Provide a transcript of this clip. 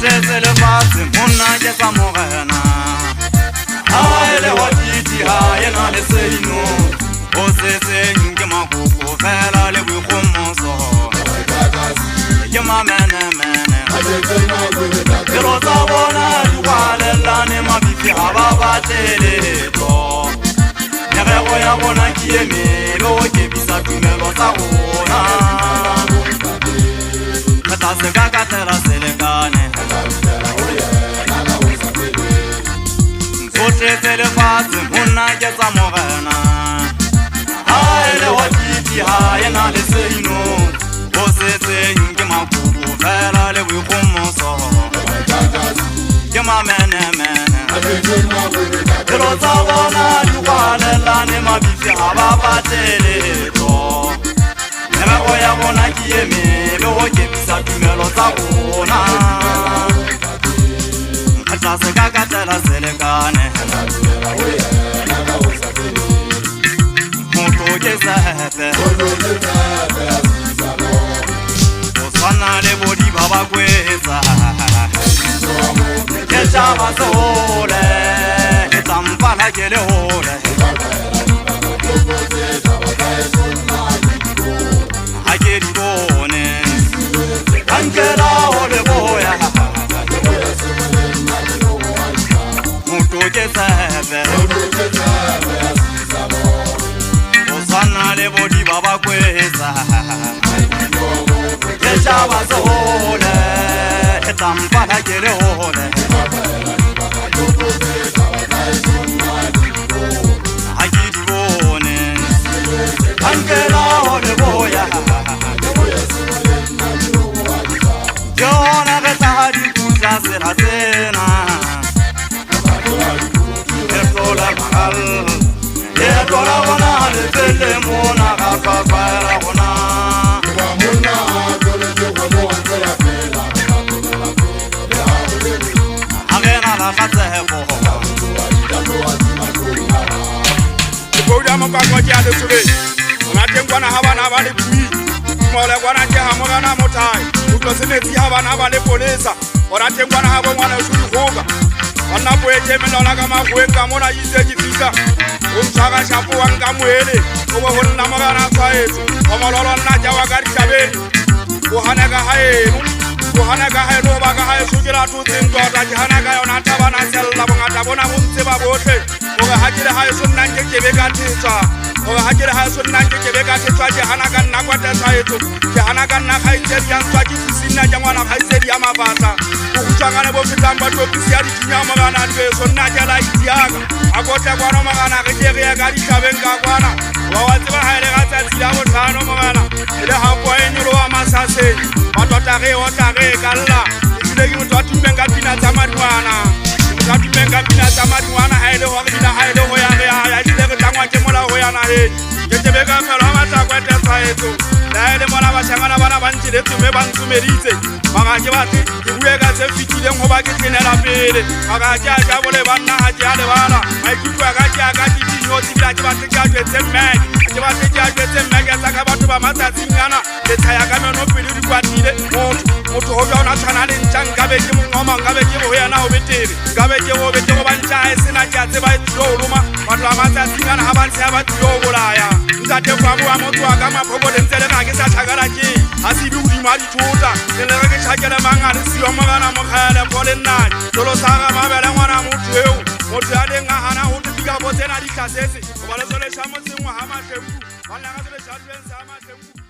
Motse le fatshe monna ke sa morena ha ele hotiti ha ena le seino o se seng ke makoko fela le boikgomoso ke mamene pero tsa bona di kwalelane mabifi ha ba batleletso merego ya bona ke emele o kebisa tumelo tsa rona ta se ka ka tera selekane Motse le fatshe monna ke sa morena ha ele hotiti ha ena le seino o se seng ke makoko fela le boikgomoso ke mamene pero tsa bona di kwalelane mabifi ha ba batleletso merego ya bona ke emele o kebisa tumelo tsa rona tla se ka ka tela selekane motho ke sepe o tshwana le bodi ba ba kwetsa ke tšaba sehole ke tsampala ke le hole ha ke di bone ankela o le boya motho ke sepe o tshwana le bodi ba ba kwetsa ke tšaba sehole ke tsampala ke le hole ha ke di bone ankela o le boya yona re tla dikutla sera tsena etola magal etola bona le tsele mona ga fafaela bona agena la gatsebo Boda mo kwa kwa jalo tule ngate ngwana ha bana ba le bui mole ngwana ke ha mogana mothai utlo senetsi ha bana ba le polisa ora te ngwana ha bo ngwana shudi goga wana bo ete melona ka magwenga mona yise ke fika o mtshaka shapo wa nka moele o bo ho nna mogana tshwaetso o mololo nna ja wa ka ditabeni o hana ka haeno o hana ka haeno ba ka hae sukira tutseng tota ke hana ka yona tabana sella bongata bona bontse ba bohle o ga ha ke le hae so nna ke be ka tsetsa o ga ha ke le hae so nna ke be ka tsetsa ke hana ka nna kwa tsaetso ke hana ka nna ga itse di antswa ke sina ja ngwana ga itse di ya mabata o kutsangana bo fitang ba topisi ya dinya magana tse so nna ke la itiaka a kotla kwana magana ge ke re ka di tlabeng ka kwana wa tseba ha ile ga tsatsi la botlhano magana ile ha po enyolo wa masase ba tota ge o tla ge kalla ile ke motho a tumbeng ka pina tsa madwana ka tumbeng ka pina tsa madwana ha ile ho re dina ha ile ho ya re ya ile re tangwa ke mola ho ya na he ke tebe ka fela ba tsa kwete tsaetso la ile mola ba tshangana bana ba ntse le tume ba ntsumeditse ba ke ba ke bue ka tse fitileng ho ba ke tsenela pele ga ke a ja bole banna ha ke a le bana mai kutwa ka ke a ka di dino tsila ke ba ke a twetse mme ke ba ke a twetse mme ke tsa ka batho ba matsatsi ngana le tsaya ka meno pele di kwatile motho ho yona tshwana le ntjang ka be ke mongoma ka be ke ho yana ho betere ka be ke ho bete go ba ntja e sena ke a tseba e tlo ruma batho ba matsatsi ngana ha ba ntse ba tlo bolaya ntate fa mo motho a ka maphobo le ntse le ga ke sa thagara ke ha se di udima di thota le le ke tshakela manga le siyo magana mo khale pole nna tolo sa ga mabele ngwana motho eo motho a le nga hana ho tika bo tsena di tlasetse go ba le sole sha mo tsengwa ha matembu ba nna ga sole sha di bensa ha matembu